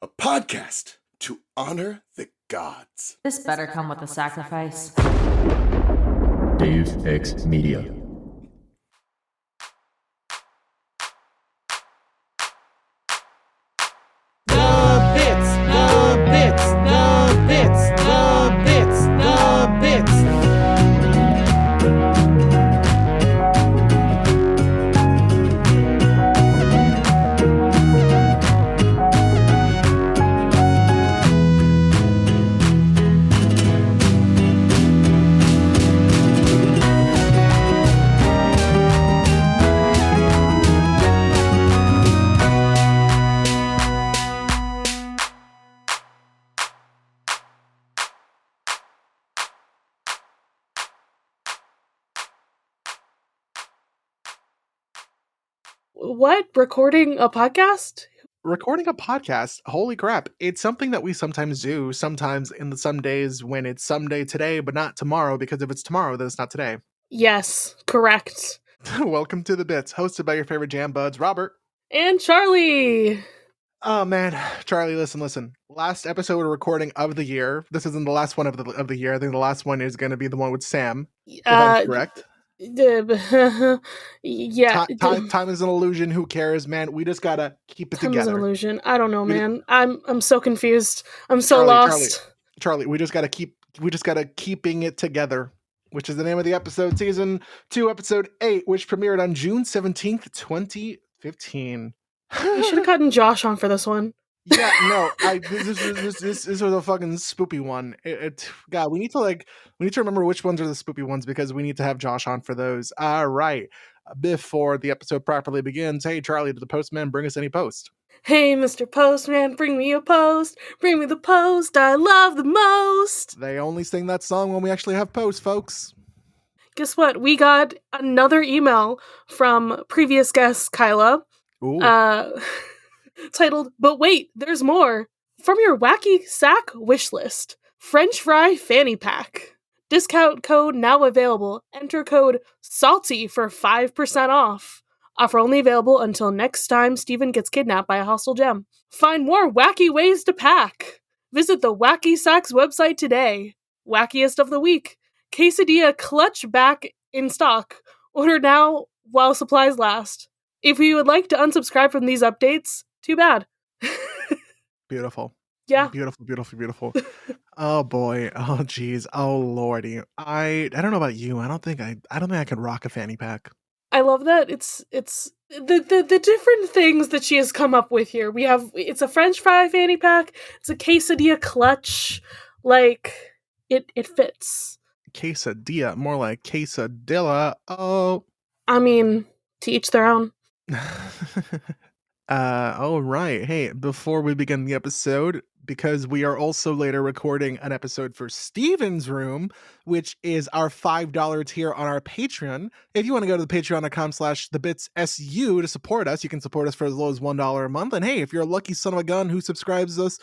a podcast to honor the gods. This better come with a sacrifice. Dave X Media. The bits. What? Recording a podcast? Recording a podcast, holy crap. It's something that we sometimes do, sometimes in some days when it's someday today, but not tomorrow, because if it's tomorrow, then it's not today. Yes, correct. Welcome to The Bits, hosted by your favorite jam buds, Robert. And Charlie! Oh man, Charlie, listen. Last episode we're recording of the year. This isn't the last one of the year. I think the last one is going to be the one with Sam. If I'm correct. Yeah. Time is an illusion. Who cares, man? We just gotta keep it Time together. is an illusion. I don't know, man. I'm so confused. I'm so lost. Charlie, we just gotta keeping it together, which is the name of the episode, season 2, episode 8, which premiered on June 17th, 2015. You should have gotten Josh on for this one. Yeah, no, this was a fucking spoopy one. God, we need to remember which ones are the spoopy ones because we need to have Josh on for those. All right, before the episode properly begins, hey Charlie, did the postman bring us any post? Hey, Mr. Postman, bring me a post. Bring me the post I love the most. They only sing that song when we actually have posts, folks. Guess what? We got another email from previous guest Kyla. Ooh. Titled, "But wait, there's more. From your wacky sack wish list. French fry fanny pack. Discount code now available. Enter code SALTY for 5% off. Offer only available until next time Steven gets kidnapped by a hostile gem. Find more wacky ways to pack. Visit the Wacky Sacks website today. Wackiest of the week. Quesadilla clutch back in stock. Order now while supplies last. If you would like to unsubscribe from these updates, too bad." Beautiful. Yeah. Beautiful. Oh boy. Oh geez. Oh lordy. I don't know about you. I don't think I could rock a fanny pack. I love that it's the different things that she has come up with here. It's a French fry fanny pack, it's a quesadilla clutch, like it fits. Quesadilla, more like quesadilla. Oh. I mean, to each their own. All right. Hey, before we begin the episode, because we are also later recording an episode for Steven's Room, which is our $5 tier on our Patreon. If you want to go to the patreon.com/thebitssupod to support us, you can support us for as low as $1 a month. And hey, if you're a lucky son of a gun who subscribes to us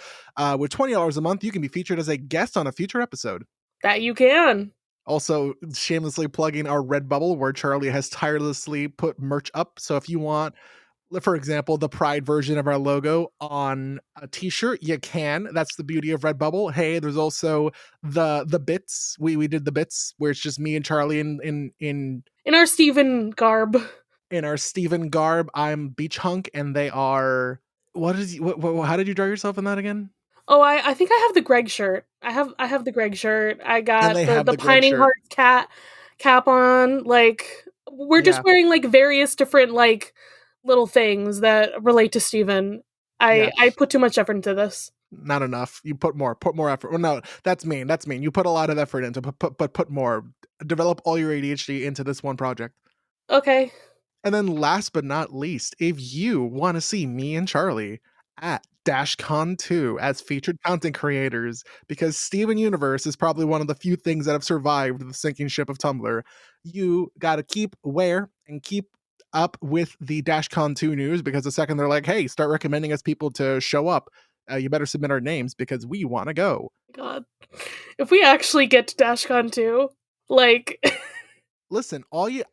with $20 a month, you can be featured as a guest on a future episode. That you can. Also, shamelessly plugging our Redbubble, where Charlie has tirelessly put merch up. So if you want, for example, the Pride version of our logo on a t-shirt, you can. That's the beauty of Redbubble. Hey, there's also the bits. We did the bits where it's just me and Charlie in our Steven garb. In our Steven garb, I'm Beach Hunk, and they are. How did you draw yourself in that again? Oh, I think I have the Greg shirt. I have the Greg shirt. I got the Pining Hearts cap on. Like, we're just wearing like various different like little things that relate to Steven. I put too much effort into this. Not enough. You put more effort. Well, no, that's mean. You put a lot of effort into, but put more. Develop all your ADHD into this one project. Okay. And then last but not least, if you want to see me and Charlie at DashCon 2 as featured content creators, because Steven Universe is probably one of the few things that have survived the sinking ship of Tumblr, you gotta keep aware and keep up with the DashCon 2 news, because the second they're like, hey, start recommending us people to show up, you better submit our names because we want to go. God, if we actually get to DashCon 2, like listen, I'm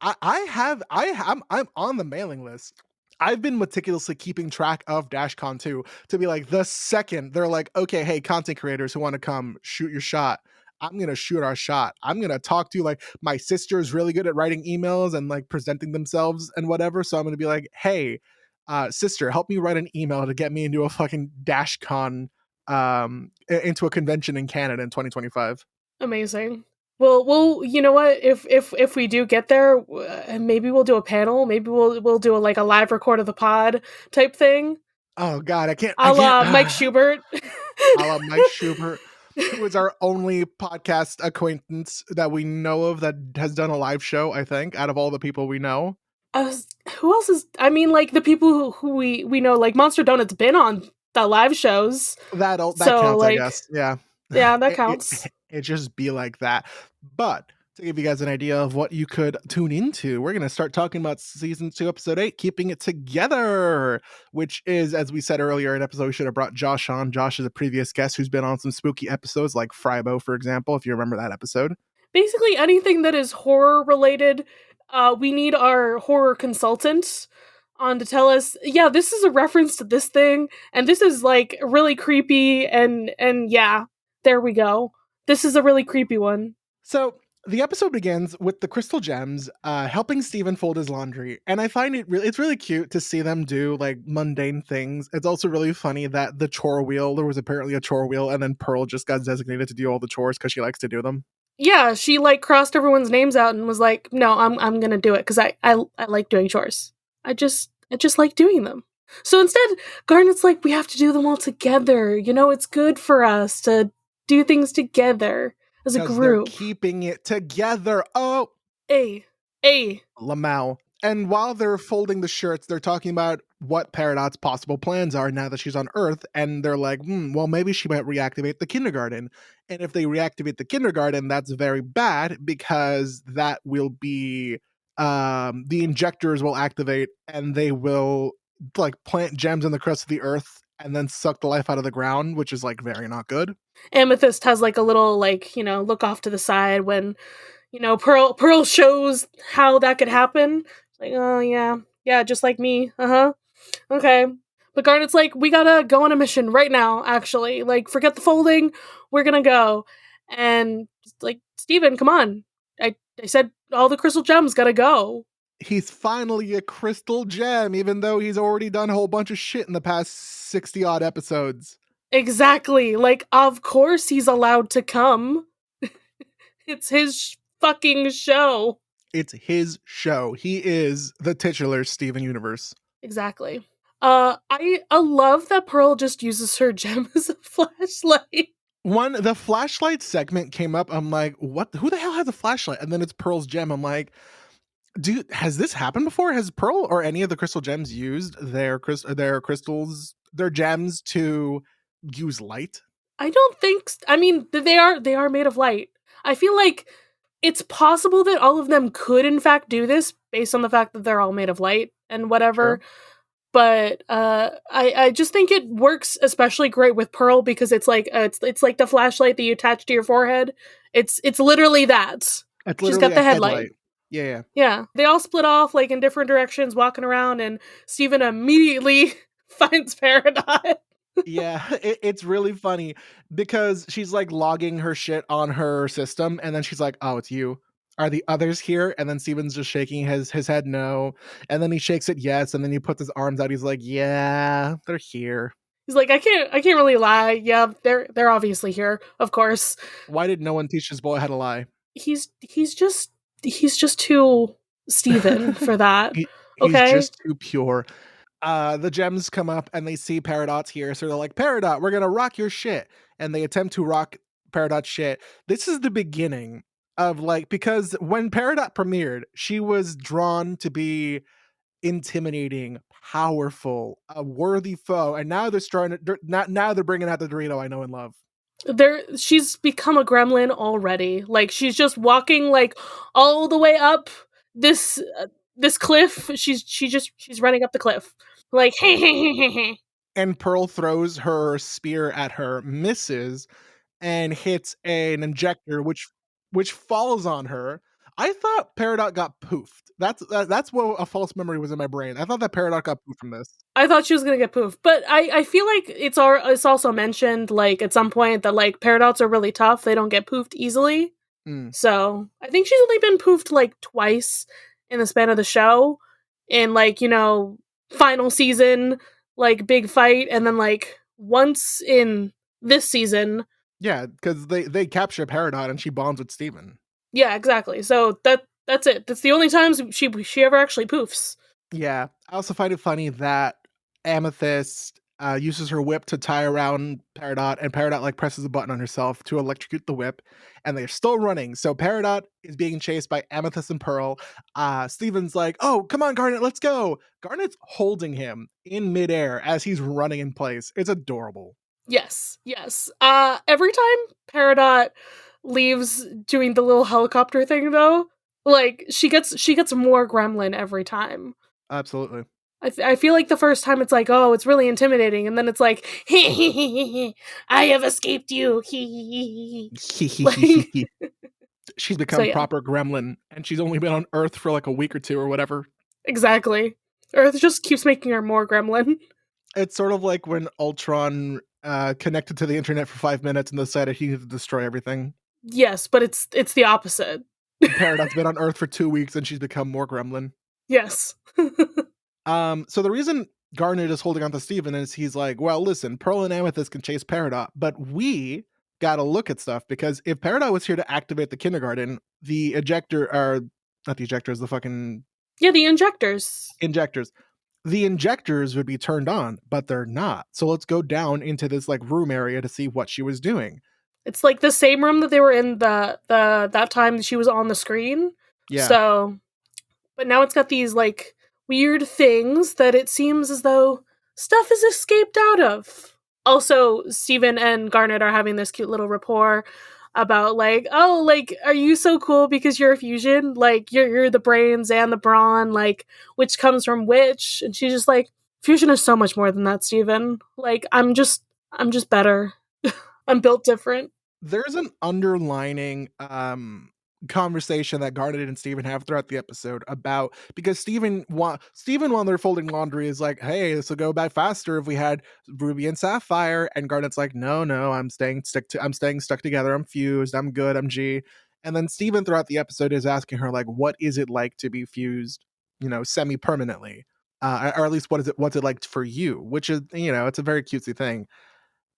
on the mailing list. I've been meticulously keeping track of DashCon 2 to be like, the second they're like, okay, hey, content creators who want to come shoot your shot, I'm gonna shoot our shot. I'm gonna talk to, like, my sister is really good at writing emails and like presenting themselves and whatever. So I'm gonna be like, hey, sister, help me write an email to get me into a fucking DashCon, into a convention in Canada in 2025. Amazing. Well, you know what? If we do get there, maybe we'll do a panel. Maybe we'll do like a live record of the pod type thing, Oh God, I a can't. la Mike Schubert. A la Mike Schubert, who is our only podcast acquaintance that we know of that has done a live show, I think, out of all the people we know. Who else is? I mean, like the people who we know, like Monster Donut's been on the live shows, That so counts, I like guess. Yeah. yeah, that It, counts. it just be like that. But to give you guys an idea of what you could tune into, we're going to start talking about season 2, episode 8, Keeping It Together, which is, as we said earlier, an episode we should have brought Josh on. Josh is a previous guest who's been on some spooky episodes like Frybo, for example, if you remember that episode. Basically, anything that is horror related, we need our horror consultant on to tell us, yeah, this is a reference to this thing, and this is like really creepy, and yeah, there we go. This is a really creepy one. So the episode begins with the crystal gems helping Steven fold his laundry, and I find it's really cute to see them do like mundane things. It's also really funny that the chore wheel, there was apparently a chore wheel, and then Pearl just got designated to do all the chores because she likes to do them. Yeah, she like crossed everyone's names out and was like, "No, I'm gonna do it because I like doing chores. I just like doing them." So instead, Garnet's like, "We have to do them all together. You know, it's good for us to do things together as a Because they're group." keeping it together. Oh, A. Lamau. And while they're folding the shirts, they're talking about what Peridot's possible plans are now that she's on Earth. And they're like, well, maybe she might reactivate the kindergarten. And if they reactivate the kindergarten, that's very bad because that will be the injectors will activate and they will like plant gems in the crust of the Earth and then suck the life out of the ground, which is like very not good. Amethyst has like a little like, you know, look off to the side when, you know, Pearl shows how that could happen. Like, oh yeah, just like me. Okay. But Garnet's like, we gotta go on a mission right now, actually. Like, forget the folding, we're gonna go. And like, Steven, come on. I said all the crystal gems gotta go. He's finally a crystal gem, even though he's already done a whole bunch of shit in the past 60 odd episodes. Exactly. Like, of course he's allowed to come. It's his fucking show. It's his show. He is the titular Steven Universe. Exactly. I love that Pearl just uses her gem as a flashlight. The flashlight segment came up. I'm like, what? Who the hell has a flashlight? And then it's Pearl's gem. I'm like, dude, has this happened before? Has Pearl or any of the crystal gems used their crystals, their gems to use light? I don't think. I mean, they are made of light. I feel like it's possible that all of them could, in fact, do this based on the fact that they're all made of light and whatever. Sure. But I just think it works especially great with Pearl because it's like the flashlight that you attach to your forehead. It's literally that. It's She's literally got the a headlight. Yeah. They all split off like in different directions, walking around, and Steven immediately finds Peridot. Yeah, it's really funny because she's like logging her shit on her system, and then she's like, "Oh, it's you. Are the others here?" And then Steven's just shaking his head no, and then he shakes it yes, and then he puts his arms out. He's like, "Yeah, they're here." He's like, I can't really lie. Yeah, they're obviously here, of course. Why did no one teach this boy how to lie? He's just too Steven for that. He's Okay. just too pure. The gems come up and they see Peridot's here, so they're like, Peridot, we're gonna rock your shit. And they attempt to rock Peridot's shit. This is the beginning of like, because when Peridot premiered, she was drawn to be intimidating, powerful, a worthy foe, and now now they're bringing out the Dorito I know and love. She's become a gremlin already. Like she's just walking like all the way up this cliff. She's running up the cliff. Like hey. And Pearl throws her spear at her, misses, and hits an injector which falls on her. I thought Peridot got poofed. That's what a false memory was in my brain. I thought that Peridot got poofed from this. I thought she was gonna get poofed, but I feel like it's also mentioned like at some point that like Paradots are really tough. They don't get poofed easily. Mm. So I think she's only been poofed like twice in the span of the show, in like final season, like big fight, and then like once in this season. Yeah, because they capture Peridot and she bonds with Steven. Yeah, exactly. So that's it. That's the only times she ever actually poofs. Yeah, I also find it funny that Amethyst uses her whip to tie around Peridot, and Peridot like presses a button on herself to electrocute the whip, and they're still running. So Peridot is being chased by Amethyst and Pearl. Steven's like, "Oh, come on, Garnet, let's go!" Garnet's holding him in midair as he's running in place. It's adorable. Yes, yes. Every time Peridot leaves doing the little helicopter thing, though, like she gets more gremlin every time. Absolutely. I feel like the first time it's like, oh, it's really intimidating, and then it's like, I have escaped you. Like, She's become So, yeah. proper gremlin, and she's only been on Earth for like a week or two or whatever. exactly. Earth just keeps making her more gremlin. It's sort of like when Ultron connected to the internet for 5 minutes and decided he needed to destroy everything. Yes, but it's the opposite. Peridot's been on Earth for 2 weeks and she's become more gremlin. Yes. So the reason Garnet is holding on to Steven is he's like, well, listen, Pearl and Amethyst can chase Peridot, but we gotta look at stuff, because if Peridot was here to activate the kindergarten, the ejector, or not the ejectors, the fucking Yeah, the injectors. the injectors would be turned on, but they're not. So let's go down into this like room area to see what she was doing. It's like the same room that they were in the that time she was on the screen. Yeah. So, but now it's got these like weird things that it seems as though stuff is escaped out of. Also, Steven and Garnet are having this cute little rapport about like, oh, like, are you so cool because you're a fusion? Like, you're the brains and the brawn, like, which comes from which? And she's just like, fusion is so much more than that, Steven. Like, I'm just better. I'm built different. There's an underlining conversation that Garnet and Steven have throughout the episode about, because Steven while they're folding laundry is like, hey, this will go by faster if we had Ruby and Sapphire, and Garnet's like, no, I'm staying stuck together, I'm fused, I'm good, I'm G. And then Steven throughout the episode is asking her like, what is it like to be fused, semi-permanently, or at least what's it like for you, which is, it's a very cutesy thing.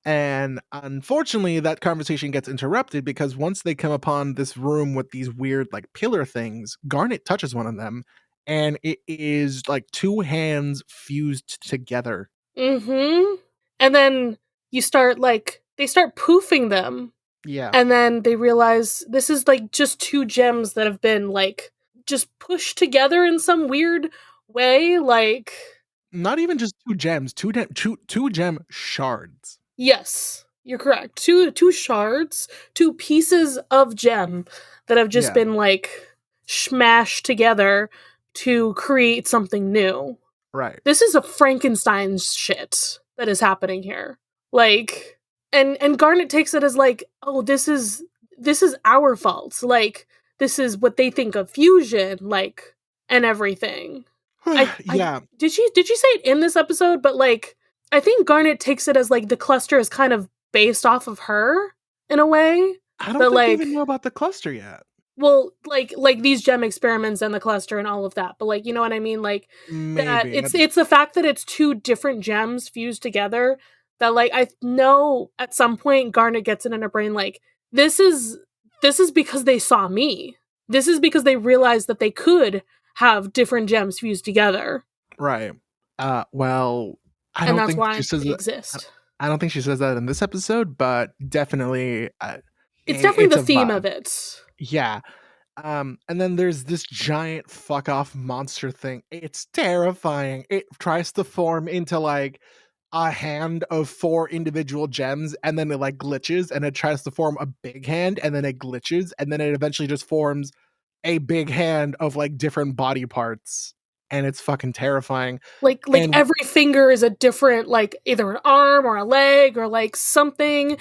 And unfortunately, that conversation gets interrupted because once they come upon this room with these weird, like, pillar things, Garnet touches one of them, and it is like two hands fused together. Mm-hmm. And then they start poofing them. Yeah. And then they realize this is like just two gems that have been like just pushed together in some weird way. Like, not even just two gems, two gem shards. Yes, you're correct. Two shards, two pieces of gem that have just been like smashed together to create something new. Right. This is a Frankenstein shit that is happening here. Like, and Garnet takes it as like, oh, this is our fault. Like, this is what they think of fusion, like, and everything. Yeah. Did she say it in this episode? But like, I think Garnet takes it as like the cluster is kind of based off of her in a way. I don't think we even know about the cluster yet. Well, like these gem experiments and the cluster and all of that, but like, you know what I mean? Like, maybe that it's the fact that it's two different gems fused together that like I know at some point Garnet gets it in her brain like this is because they saw me. This is because they realized that they could have different gems fused together. Right. Well, I and don't that's think why she says they that. exist. I don't think she says that in this episode, but definitely it's definitely the theme vibe of it. Yeah. And then there's this giant fuck off monster thing. It's terrifying. It tries to form into like a hand of 4 individual gems, and then it like glitches, and it tries to form a big hand, and then it glitches, and then it eventually just forms a big hand of like different body parts. And it's fucking terrifying. Like every finger is a different, like either an arm or a leg or like something,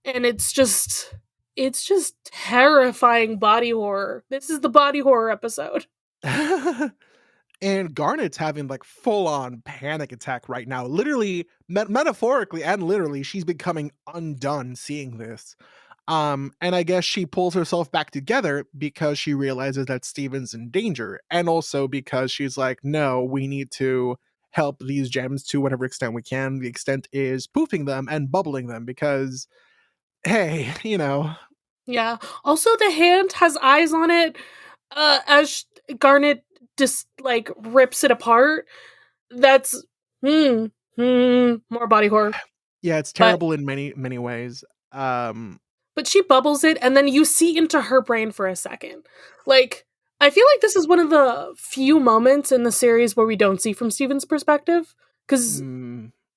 and it's just it's just terrifying body horror. This is the body horror episode. And Garnet's having like full on panic attack right now. Literally, metaphorically and literally, she's becoming undone seeing this. And I guess she pulls herself back together because she realizes that Steven's in danger. And also because she's like, no, we need to help these gems to whatever extent we can. The extent is poofing them and bubbling them because, hey, Yeah. Also, the hand has eyes on it. As Garnet just like rips it apart. That's more body horror. Yeah, it's But terrible in many, many ways. but she bubbles it, and then you see into her brain for a second. Like, I feel like this is one of the few moments in the series where we don't see from Steven's perspective. Because,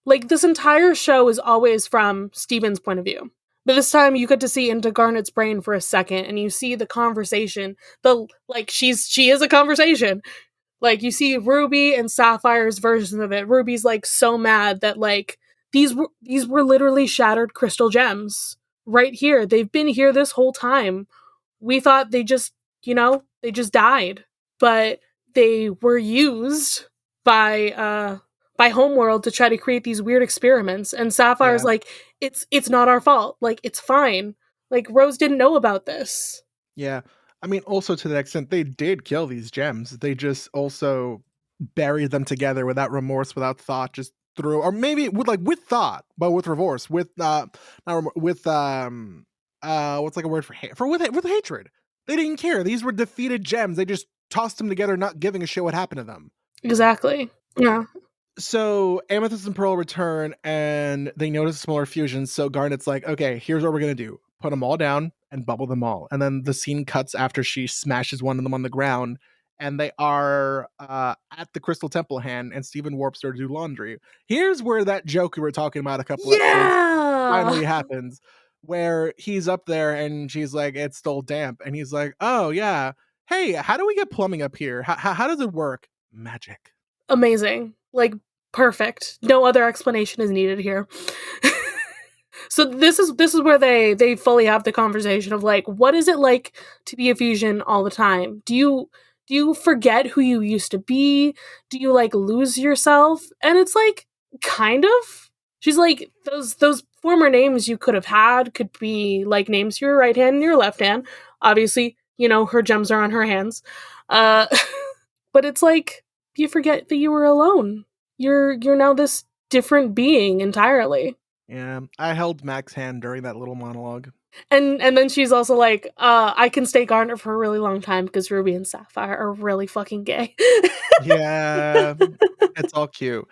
like, this entire show is always from Steven's point of view. But this time you get to see into Garnet's brain for a second, and you see the conversation. She is a conversation. Like, you see Ruby and Sapphire's version of it. Ruby's like so mad that like these were literally shattered crystal gems right here. They've been here this whole time. We thought they just died, but they were used by Homeworld to try to create these weird experiments. And Sapphire's like, it's not our fault. Like, it's fine. Like, Rose didn't know about this. Yeah. I mean, also to that extent, they did kill these gems. They just also buried them together without remorse, without thought, just through, or maybe with thought, but with remorse, with not with what's like a word with hatred. They didn't care. These were defeated gems. They just tossed them together, not giving a shit what happened to them. Exactly. Yeah. So Amethyst and Pearl return, and they notice a smaller fusion. So Garnet's like, okay, here's what we're gonna do: put them all down and bubble them all. And then the scene cuts after she smashes one of them on the ground, and they are at the Crystal Temple hand, and Steven warps her to do laundry. Here's where that joke we were talking about a couple episodes finally happens, where he's up there and she's like, it's still damp, and he's like, oh yeah, hey, how do we get plumbing up here? How does it work? Magic. Amazing. Like, perfect. No other explanation is needed here. So this is where they fully have the conversation of like, what is it like to be a fusion all the time? Do you forget who you used to be? Do you like lose yourself? And it's like, kind of. She's like, those former names you could have had could be like names to your right hand and your left hand. Obviously, her gems are on her hands. But it's like, you forget that you were alone. You're now this different being entirely. Yeah, I held Mac's hand during that little monologue. And then she's also like, I can stay Garnet for a really long time because Ruby and Sapphire are really fucking gay. Yeah, it's all cute.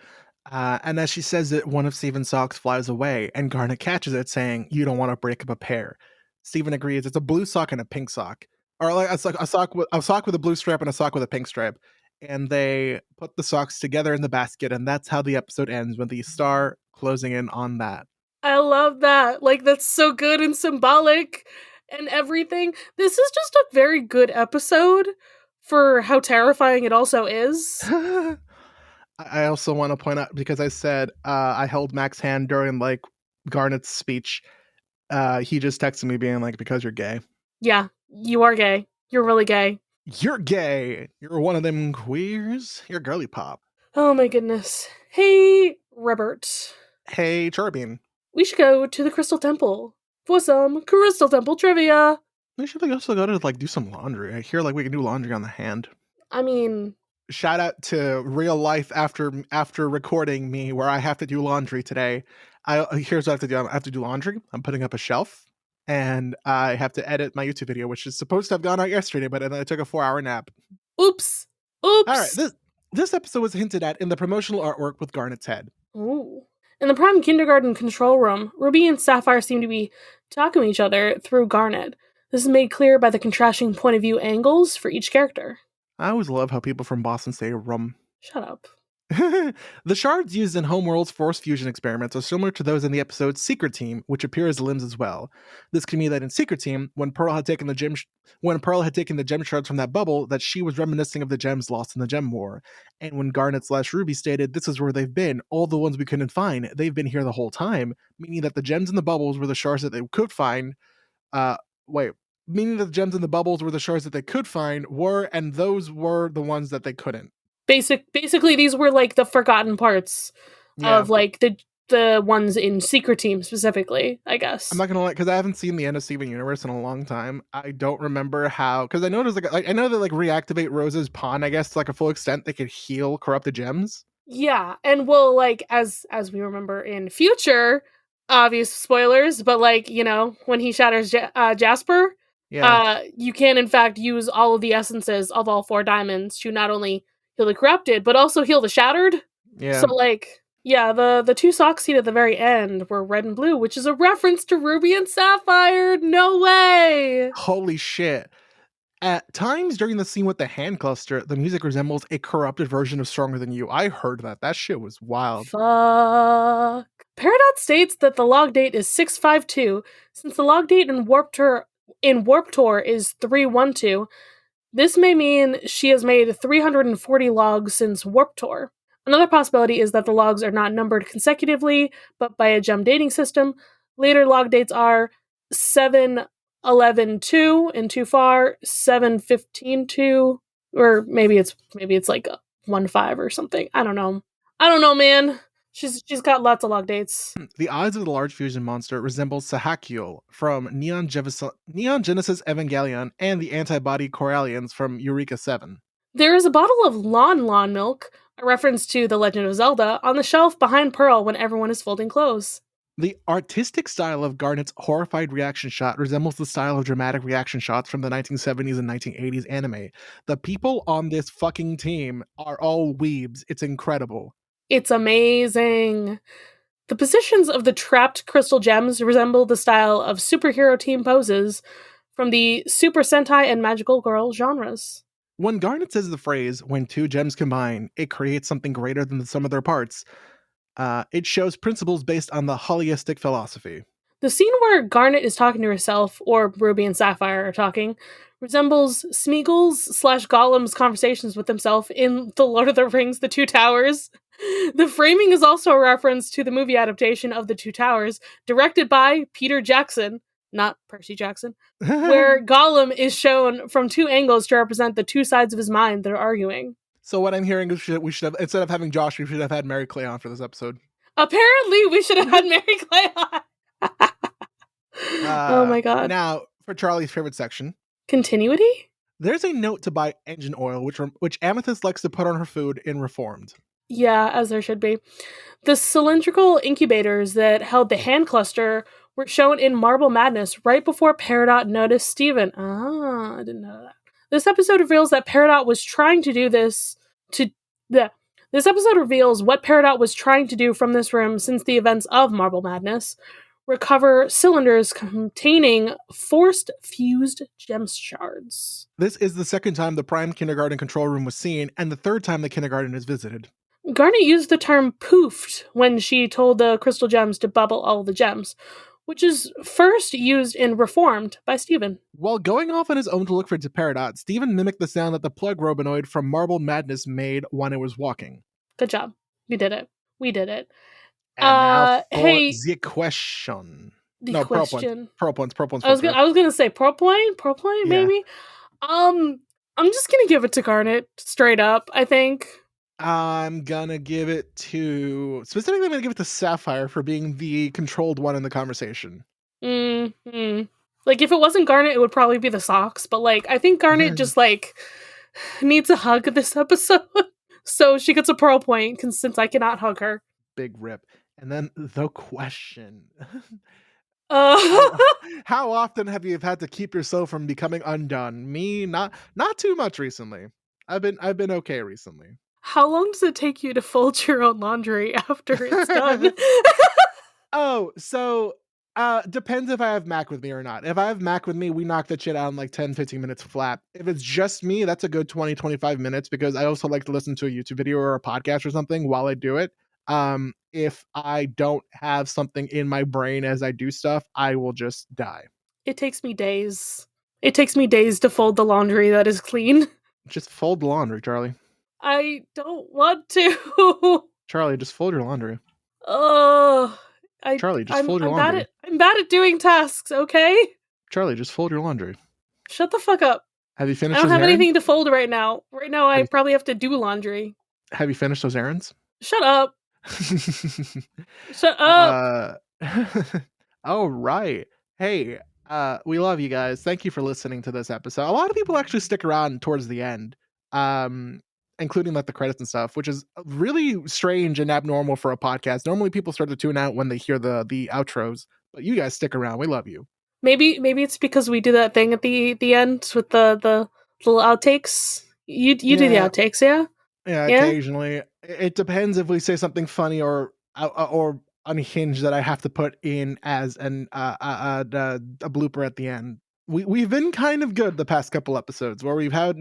And as she says it, one of Steven's socks flies away, and Garnet catches it, saying, you don't want to break up a pair. Steven agrees it's a blue sock and a pink sock. Or like a sock with a blue stripe and a sock with a pink stripe. And they put the socks together in the basket, and that's how the episode ends, with the star closing in on that. I love that. Like, that's so good and symbolic and everything. This is just a very good episode for how terrifying it also is. I also want to point out, because I said I held Mac's hand during like Garnet's speech, he just texted me being like, because you're gay. Yeah, you are gay. You're really gay. You're gay. You're one of them queers. You're girly pop. Oh my goodness. Hey, Robert. Hey, Charbine. We should go to the Crystal Temple for some Crystal Temple trivia. We should also go to like do some laundry. I hear like we can do laundry on the hand. I mean, shout out to real life after recording me, where I have to do laundry today. Here's what I have to do. I have to do laundry. I'm putting up a shelf. And I have to edit my YouTube video, which is supposed to have gone out yesterday, but then I took a 4-hour nap. Oops. All right, this episode was hinted at in the promotional artwork with Garnet's head. Ooh. In the Prime Kindergarten control room, Ruby and Sapphire seem to be talking to each other through Garnet. This is made clear by the contrasting point of view angles for each character. I always love how people from Boston say rum. Shut up. The shards used in Homeworld's force fusion experiments are similar to those in the episode Secret Team, which appear as limbs as well. This could mean that in Secret Team, when Pearl had taken the gem shards from that bubble, that she was reminiscing of the gems lost in the Gem War. And when Garnet/Ruby stated, this is where they've been, all the ones we couldn't find, they've been here the whole time, meaning that the gems in the bubbles were the shards that they could find, Wait, meaning that the gems in the bubbles were the shards that they could find and those were the ones that they couldn't. Basically, these were like the forgotten parts Yeah. of like the ones in Secret Team specifically, I guess. I'm not gonna lie, because I haven't seen the end of Steven Universe in a long time. I don't remember how, because I know there's like I know that like reactivate Rose's pawn, I guess, to like a full extent they could heal corrupted gems. Yeah, and well, like as we remember in future, obvious spoilers, but like when he shatters Jasper, Yeah. you can in fact use all of the essences of all 4 diamonds to not only heal the corrupted but also heal the shattered. Yeah. So like, yeah, the 2 sock seed at the very end were red and blue, which is a reference to Ruby and Sapphire. No way! Holy shit. At times during the scene with the hand cluster, the music resembles a corrupted version of Stronger Than You. I heard that. That shit was wild. Fuck. Peridot states that the log date is 652, since the log date in Warp Tour is 312. This may mean she has made 340 logs since Warp Tour. Another possibility is that the logs are not numbered consecutively, but by a gem dating system. Later log dates are 711-2 in Too Far, 715-2, or maybe it's like 1-5 or something. I don't know, man. She's got lots of log dates. The eyes of the large fusion monster resembles Sahakiel from Neon Genesis Evangelion and the antibody Corallians from Eureka 7. There is a bottle of Lawn milk, a reference to The Legend of Zelda, on the shelf behind Pearl when everyone is folding clothes. The artistic style of Garnet's horrified reaction shot resembles the style of dramatic reaction shots from the 1970s and 1980s anime. The people on this fucking team are all weebs. It's incredible. It's amazing. The positions of the trapped crystal gems resemble the style of superhero team poses from the Super Sentai and Magical Girl genres. When Garnet says the phrase, when 2 gems combine, it creates something greater than the sum of their parts, it shows principles based on the holistic philosophy. The scene where Garnet is talking to herself, or Ruby and Sapphire are talking, resembles Smeagol's/Gollum's conversations with himself in The Lord of the Rings, The Two Towers. The framing is also a reference to the movie adaptation of The Two Towers, directed by Peter Jackson, not Percy Jackson, where Gollum is shown from 2 angles to represent the 2 sides of his mind that are arguing. So what I'm hearing is we should have, instead of having Josh, we should have had Mary Clay on for this episode. Apparently, we should have had Mary Clay on. Oh my god. Now, for Charlie's favorite section. Continuity? There's a note to buy engine oil, which Amethyst likes to put on her food in Reformed. Yeah, as there should be. The cylindrical incubators that held the hand cluster were shown in Marble Madness right before Peridot noticed Steven. Ah, I didn't know that. This episode reveals that Peridot was trying to do this This episode reveals what Peridot was trying to do from this room since the events of Marble Madness. Recover cylinders containing forced fused gem shards. This is the second time the Prime Kindergarten control room was seen, and the third time the kindergarten is visited. Garnet used the term poofed when she told the crystal gems to bubble all the gems, which is first used in Reformed by Steven. While going off on his own to look for Peridot, Steven mimicked the sound that the plug robinoid from Marble Madness made when it was walking. Good job. We did it. And now for hey, the question. The question. Pearl points. I was gonna say Pearl point, maybe. I'm just gonna give it to Garnet straight up, I think. I'm gonna give it to Sapphire for being the controlled one in the conversation. Mm-hmm. Like, if it wasn't Garnet, it would probably be the socks, but like, I think Garnet just like needs a hug this episode. So she gets a Pearl point since I cannot hug her. Big rip. And then the question. How often have you had to keep yourself from becoming undone? Me, not too much recently. I've been okay recently. How long does it take you to fold your own laundry after it's done? Oh, so depends if I have Mac with me or not. If I have Mac with me, we knock that shit out in like 10-15 minutes flat. If it's just me, that's a good 20-25 minutes, because I also like to listen to a YouTube video or a podcast or something while I do it. If I don't have something in my brain as I do stuff, I will just die. It takes me days. It takes me days to fold the laundry that is clean. Just fold the laundry, Charlie. I don't want to. Charlie, just fold your laundry. Fold your laundry. I'm bad at doing tasks, okay? Charlie, just fold your laundry. Shut the fuck up. Have you I finished don't those have errands? anything to fold right now. Right now, I probably have to do laundry. Have you finished those errands? Shut up. Shut up. Oh, right. Hey, we love you guys. Thank you for listening to this episode. A lot of people actually stick around towards the end, including like the credits and stuff, which is really strange and abnormal for a podcast. Normally people start to tune out when they hear the outros, but you guys stick around. We love you. Maybe it's because we do that thing at the end with the little outtakes. You do the outtakes, yeah? Yeah, occasionally. It depends if we say something funny or unhinged that I have to put in as a blooper at the end. We've been kind of good the past couple episodes where we've had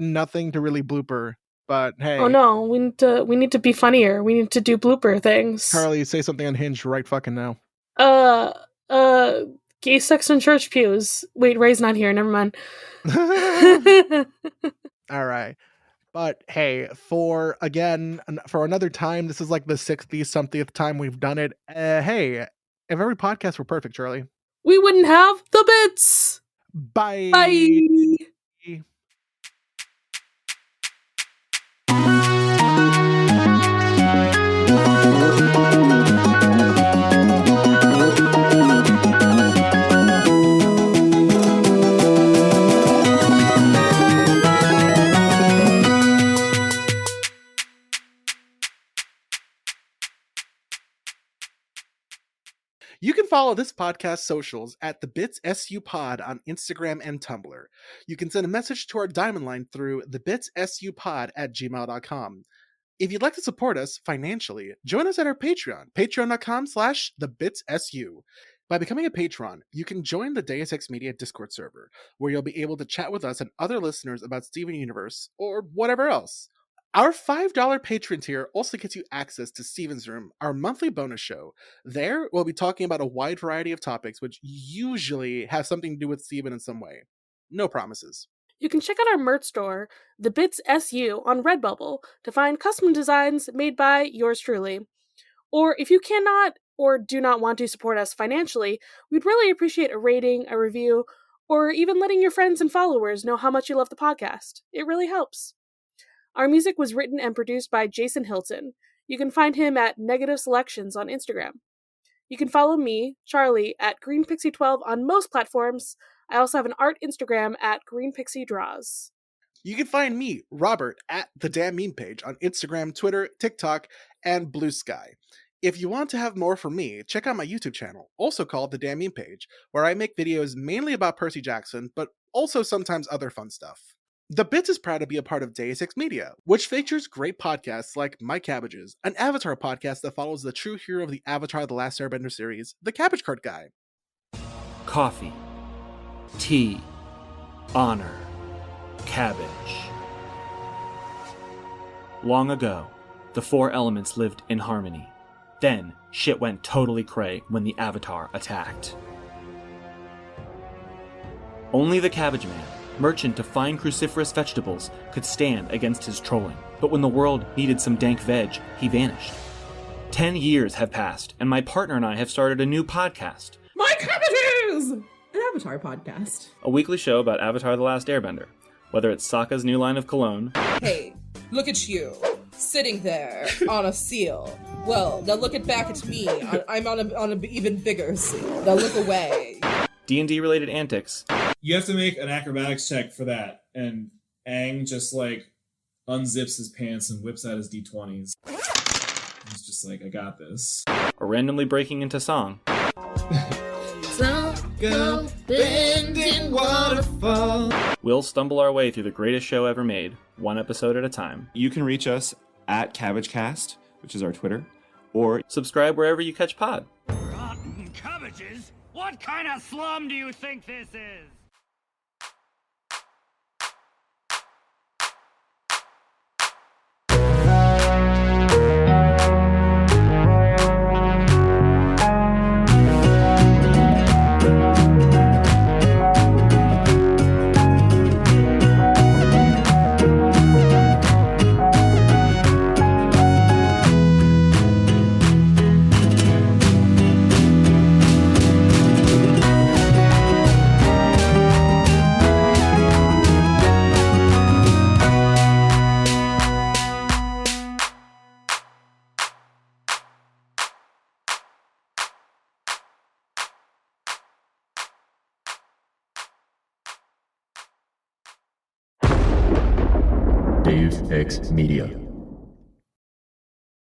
nothing to really blooper. But hey, oh no, we need to be funnier. We need to do blooper things. Carly, say something unhinged right fucking now. Gay sex in church pews. Wait, Ray's not here. Never mind. All right. But hey, for another time, this is like the 60-somethingth time we've done it. Hey, if every podcast were perfect, Charlie, we wouldn't have the bits. Bye. Bye. You can follow this podcast socials at thebitssupod on Instagram and Tumblr. You can send a message to our Diamond Line through thebitssupod@gmail.com. If you'd like to support us financially, join us at our Patreon, patreon.com/thebitsu. By becoming a patron, you can join the Deus Ex Media Discord server, where you'll be able to chat with us and other listeners about Steven Universe, or whatever else. Our $5 patron tier also gets you access to Steven's Room, our monthly bonus show. There, we'll be talking about a wide variety of topics, which usually have something to do with Steven in some way. No promises. You can check out our merch store, The Bits SU, on Redbubble to find custom designs made by yours truly. Or if you cannot or do not want to support us financially, we'd really appreciate a rating, a review, or even letting your friends and followers know how much you love the podcast. It really helps. Our music was written and produced by Jason Hilton. You can find him at Negative Selections on Instagram. You can follow me, Charlie, at GreenPixie12 on most platforms. I also have an art Instagram at GreenPixieDraws. You can find me, Robert, at The Damn Meme Page on Instagram, Twitter, TikTok, and Blue Sky. If you want to have more from me, check out my YouTube channel, also called The Damn Meme Page, where I make videos mainly about Percy Jackson, but also sometimes other fun stuff. The Bits is proud to be a part of Deus Ex Media, which features great podcasts like My Cabbages, an Avatar podcast that follows the true hero of the Avatar The Last Airbender series, the Cabbage Cart Guy. Coffee, tea, honor, cabbage. Long ago, the four elements lived in harmony. Then, shit went totally cray when the Avatar attacked. Only the Cabbage Man, merchant of fine cruciferous vegetables, could stand against his trolling. But when the world needed some dank veg, he vanished. 10 years have passed, and my partner and I have started a new podcast. My Cabbages! An Avatar podcast. A weekly show about Avatar The Last Airbender. Whether it's Sokka's new line of cologne... Hey, look at you, sitting there on a seal. Well, now look back at me. I'm on an even bigger seal. Now look away. D&D related antics. You have to make an acrobatics check for that, and Aang just like unzips his pants and whips out his d20s. He's just like, I got this. Or randomly breaking into song. Go bending waterfall. We'll stumble our way through the greatest show ever made, one episode at a time. You can reach us at CabbageCast, which is our Twitter, or Subscribe wherever you catch pod. Rotten cabbages? What kind of slum do you think this is? Dave X Media.